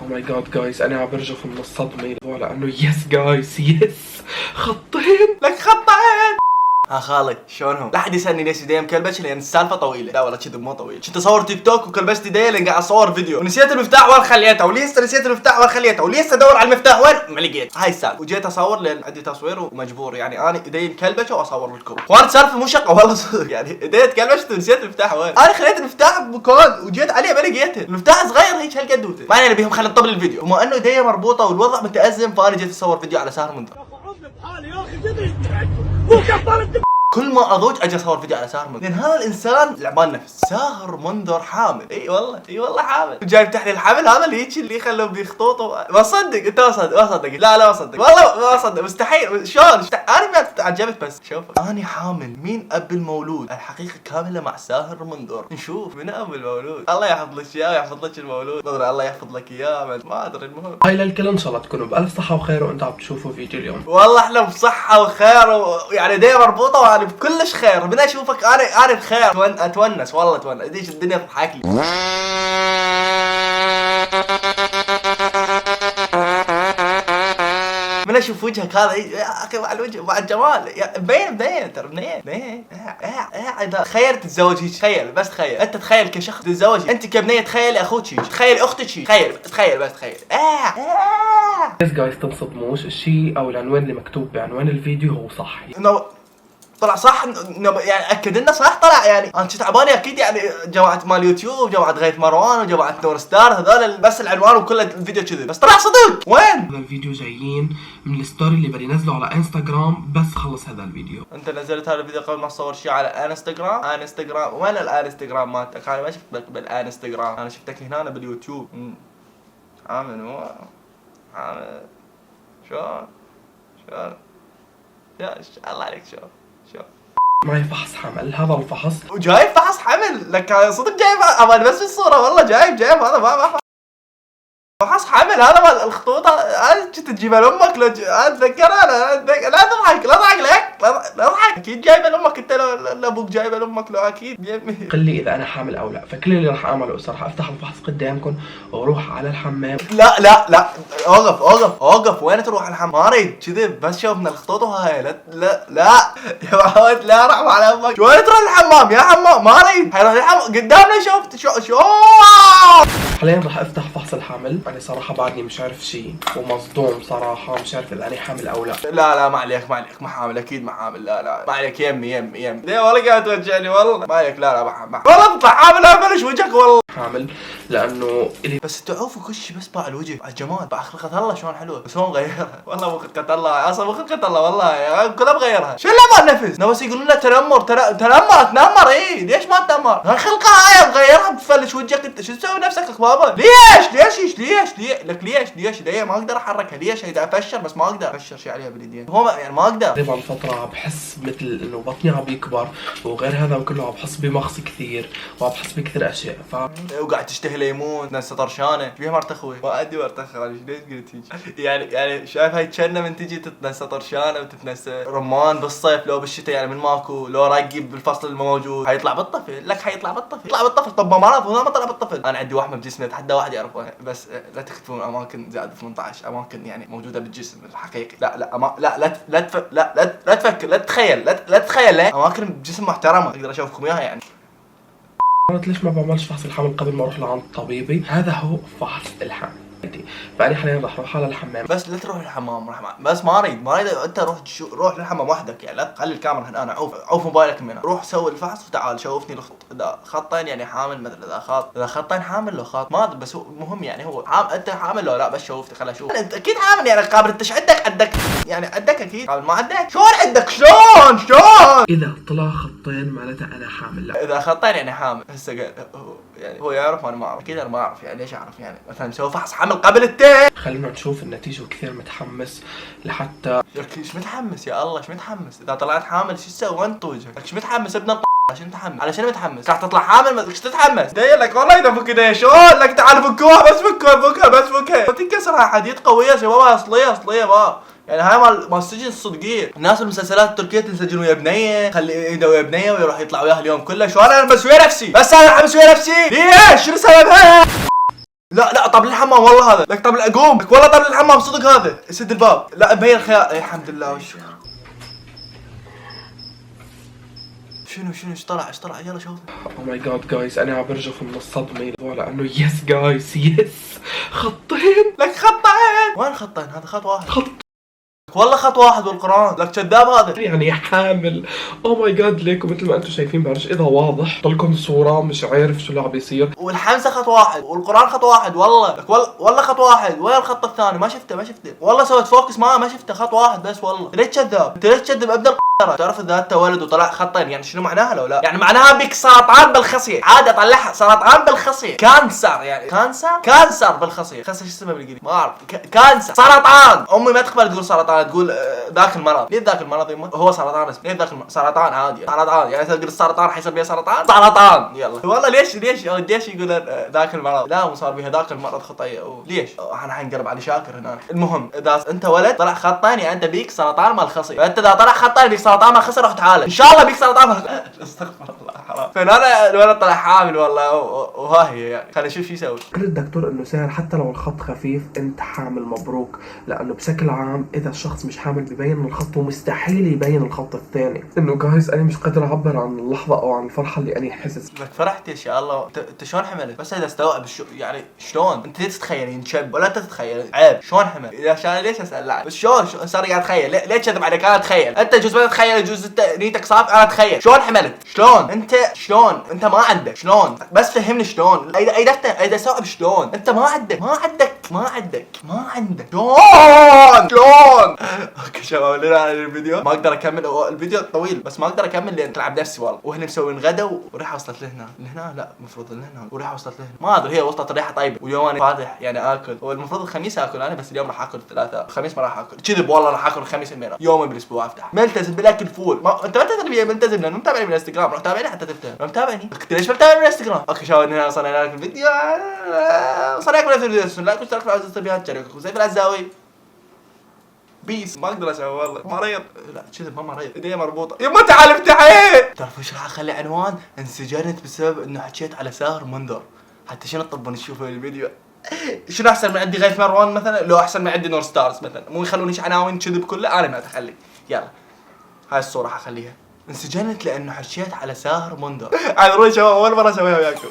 او ماي جاد جايز، انا عم برجف من الصدمه لانه يس جايز يس خطين لك خطين. ها خالد شلونهم؟ لا حد يسالني ليش ايدي مكلبش لان السالفه طويله. لا والله كذب مو طويل. كنت اصور تيك توك وكلبشت ايدي لان قاعد اصور فيديو ونسيت المفتاح وين خليته، ولسه نسيت المفتاح وين خليته، ولسه ادور على المفتاح وين ما لقيت. هاي السالفه. وجيت اصور لان عندي تصوير ومجبور يعني انا ايدي مكلبشه واصور لكم. وانا السالفه مو شقه والله صدق يعني ايدي تكلبشت ونسيت المفتاح وين. انا خليت المفتاح بمكان وجيت عليه ما لقيته. المفتاح صغير هيك هالقدوته. ما علينا بيهم خلينا نطبل الفيديو. وما انه ايدي مربوطه والوضع متازم فانا جيت اصور فيديو على سهر منذر. كل ما اضوج اجي اصور فيديو على ساهر منذر لان هذا الانسان لعبان نفس. ساهر منذر حامل. اي والله حامل. جايب تحليل الحمل هذا اللي هيك اللي خلوه بيخطوطه. ما صدق انت ما صدق لا ما صدق والله ما صدق مستحيل. شلون انا ما تعجبت بس شوف انا حامل. مين اب المولود؟ الحقيقه كامله مع ساهر منذر. نشوف من اب المولود. الله يحفظ لك اياه ويحفظ لك المولود. الله يحفظ لك اياه ما ادري. المهم هاي للكل ان شاء الله تكونوا بالف صحه وخير وانتم عم تشوفوا فيديو اليوم. والله احنا بصحه وخير ويعني ايدي مربوطه وانا بكلش خير. بدي اشوفك انا بخير. اتونس والله اتونس. اديش الدنيا تضحك لي. من اشوف وجهك هذا يا اخي مع الوجه مع الجمال مبين ترى منين اذا تخيل تتزوج هيك. تخيل بس تخيل انت تخيل كشخص تتزوج انت كبنيه. تخيلي اخوك هيك. تخيل اختك هيك. تخيل بس تخيل. يس جايز تنصدموش الشيء او العنوان اللي مكتوب بعنوان الفيديو هو صح. طلع صح يعني اكد لنا صح. طلع يعني انا كنت تعباني اكيد يعني جماعه مال يوتيوب جماعه غيث مروان وجماعه نور ستار هذول بس العنوان وكل الفيديو كذا بس طلع صدق. وين هذا الفيديو جايين من الستوري اللي بدي نزله على انستغرام بس خلص هذا الفيديو. انت نزلت هذا الفيديو قبل ما تصور شيء على انستغرام وين الانستغرام مالتك؟ انا ما شفتك بالانستغرام. انا شفتك هنا باليوتيوب. عامل شلون يا الله عليك. شوف معي فحص حمل. هذا الفحص وجايب فحص حمل لك صدق جايب. امان بس بالصوره والله جايب هذا ما فحص حمل. هذا مال الخطوطه. انا كنت تجيبها لامك لو اتذكرها. لا تضحك لك لا تضحك. اكيد جايبها لامك انت. لو ابوك جايبها لامك لو اكيد قل لي اذا انا حامل او لا. فكل اللي راح اعمله راح افتح الفحص قدامكم واروح على الحمام. لا اوقف وين تروح الحمام؟ ما اريد كذب بس شوفنا الخطوط وهاي. لا يا معود لا رحم على امك. وين تروح الحمام يا حمام؟ ما اريد. حيروح الحمام قدامنا. شوف حاليا راح افتح فحص الحمل. انا صراحه بعدني مش عارف شيء ومصدوم صراحه. مش عارف اذا انا حامل او لا. لا ما عليك ما حامل اكيد ما حامل. لا ما عليك يمي ليه والله قاعد توجعني والله. ما عليك لا ما والله اطلع حامل. ابلش وجهك والله حامل لانه الي بس تعوفوا كل شيء بس باع الوجه على الجمال. باع خلقة الله شلون حلوه بس هو مغيرها. والله مو خلقة الله اصلا مو خلقة الله والله كلها مغيرها. شو اللي ما نفس بس يقولون له تنمر. ايه ليش ما تنمر؟ الخلقة هاي مغيرها بتفلش وجهك. انت شو تسوي نفسك بابا؟ ليش ليه ما اقدر احركها؟ ليش اذا افشر بس ما اقدر افشر شيء عليها بالايدين. هو يعني ما اقدر. قبل فتره بحس مثل انه بطني عم يكبر وغير هذا وكله عم بحس بمغص كثير وعم بحس بكثير اشياء. وقاعد تشتهي ليمون تنسى طرشانه. فيها مرتخوي ما ادري مرتخه ليش قلت هيك يعني شايف هاي تشنه من تجي تتنسى طرشانه وتتنسى رمان بالصيف لو بالشتاء يعني من ماكو لو راقي بالفصل الموجود حيطلع بالطفل. لك حيطلع بالطفل. طب ما طلع بالطفل. انا عندي وحمه بجسمي اتحدى واحد يعرفها بس لا تكتبون اماكن زائد 18 اماكن يعني موجوده بالجسم الحقيقي. لا تفكر لا تتخيل اماكن بجسم محترمه اقدر اشوفكم اياها يعني. قلت ليش ما بعملش فحص الحمل قبل ما اروح لعند طبيبي؟ هذا هو فحص الحمل. فأنا حاليا راح اروح على الحمام. بس لا تروح الحمام بس ما اريد انت روح للحمام وحدك يعني. لا تخلي الكاميرا هنا. عوف موبايلك من هنا. روح سوي الفحص وتعال شوفني اذا خطين يعني حامل مثلا. اذا خطين حامل لو خاط ما بس هو مهم يعني هو انت حامل لو لا بس شوفتي خليني اشوف. انت اكيد حامل يعني قابل. انت عندك يعني عندك اكيد قابل. ما عندك شلون عندك شلون اذا طلع خطين معناتها انا حامل. لا اذا خطين يعني حامل. هسه يعني هو يعرف وانا ما اعرف. اكيد انا ما اعرف يعني ليش اعرف يعني مثلا نسوي فحص حمل قبل التين. خلينا نشوف النتيجه وكثير متحمس لحتى. ايش متحمس يا الله ايش متحمس؟ اذا طلعت حامل شو تسوي؟ وين وجهك؟ ايش متحمس ابن علشان متحمس راح تطلع حامل ايش تتحمس؟ داير لك والله اذا فك ايديه شلون لك تعال فكوها بس فكها تنكسر حديد قويه شباب اصليه بقى يعني. هاي مال السجن الصدقيه. الناس بالمسلسلات التركيه تنسجن ويا بنيه خلي ايده ويا بنيه ويروح يطلع وياها اليوم كله. شو انا بسوي نفسي ليش؟ شو سببها؟ لا طب الحمام والله هذا لك، طب اقوم لك والله، طب الحمام صدق هذا، سد الباب، لا مبين الخيار، الحمد لله. وش شنو ايش طلع يلا شوف. او ماي جاد جايز، انا عم برجف من الصدمه لانه يس جايز يس خطين. لك خطين؟ وين خطين؟ هذا خط واحد. خط والله خط واحد بالقرآن، لك كذاب هذا. يعني حامل. او ماي جاد ليكم مثل ما انتم شايفين، بعرفش اذا واضح طلكم صوره، مش عارف شو اللي عم بيصير. والحمزه خط واحد والقرآن خط واحد، والله لك والله خط واحد. وين الخط الثاني؟ ما شفته والله، سويت فوكس ما شفته، خط واحد بس والله. ليش كذاب؟ انت ليش تكذب ابدا؟ تعرف اذا انت ولد وطلع خطين يعني شنو معناها لو لا؟ يعني معناها بك سرطان بالخصيه، عادي اطلعها سرطان بالخصيه، كانسر يعني كانسر بالخصيه. خصيه شو اسمها بالانجليزي؟ ما اعرف. كانسر، سرطان. امي ما تقبل تقول سرطان، تقول ذاك المرض. ليه ذاك المرض يمه؟ هو سرطان اسمه. ليه ذاك سرطان عادي، سرطان يعني تقول السرطان حيصير بيها سرطان. يلا والله ليش يقول ذاك المرض؟ لا مو صار بيها ذاك المرض خطيه. ليش؟ انا حنقلب علي شاكر هنا. المهم اذا انت ولد طلع خطين يعني انت بيك سرطان مال الخصيه، فانت اذا طلع خطين بيك سرطان ما خسر، روح تعالج ان شاء الله بيك سرطان. استغفر الله حرام. فانا الولد طلع حامل والله، وها هي يعني. خلينا نشوف شو يسوي. قال الدكتور انه سهل حتى لو الخط خفيف انت حامل مبروك، لانه بشكل عام اذا الشخص مش حامل ببين الخط ومستحيل يبين الخط الثاني. انه جايز انا مش قادر اعبر عن اللحظه او عن الفرحه اللي انا حاسس. لك فرحت ان شاء الله. انت شلون حملت؟ بس اذا استوعب يعني شلون انت تتخيل شب ولا انت تتخيل عيب؟ شلون حمل؟ اذا عشان ليش اسال لاعب بس شلون صار قاعد اتخيل؟ ليش كذب عليك؟ انا اتخيل، انت جزء ما تتخيل، جزء نيتك صاف. انا اتخيل شلون حملت، شلون انت ما عندك شلون، بس فهمني شلون. اذا استوعب شلون انت ما عندك شلون. اوكي شباب لنا على الفيديو، ما اقدر اكمل، الفيديو طويل بس ما اقدر اكمل لان تلعب نفسي والله. وهنا مسوين غدا وريحه وصلت لهنا لا المفروض لهنا، وريحه وصلت لهنا ما ادري، هي وصلت الريحه طيبه. واليوم انا فاتح يعني اكل، والمفروض الخميس اكل انا، بس اليوم راح اكل ثلاثة. الخميس ما راح اكل كذب والله، راح اكل الخميس المينا يوم بالاسبوع افتح. ملتزم بالاكل فول. انت ما تدري ملتزم لانه متابعني بالانستغرام، روح تابعني حتى تفتهم. ما متابعني قلت ليش ما متابعني بالانستغرام؟ اوكي شباب هنا وصلنا لك الفيديو، وصلنا لكم الفيديو، لايك واشتراك في الفيديوهات، شاركوا وزي في العزاوي. بيس. ما اقدر اسوي والله، مريض. لا كذب ما مريض، ايدي مربوطه. يما تعال افتحي. تعرفوا ايش راح اخلي عنوان؟ انسجنت بسبب انه حكيت على ساهر منذر. حتى شنو طب نشوفه الفيديو. شنو احسن من عندي غيث مروان مثلا؟ لو احسن من عندي نور ستارز مثلا، مو يخلونيش عناوين كذب كله، انا ما اتخلي. يلا هاي الصوره حخليها. انسجنت لانه حكيت على ساهر منذر. عذروني شباب، اول مره اسويها وياكم.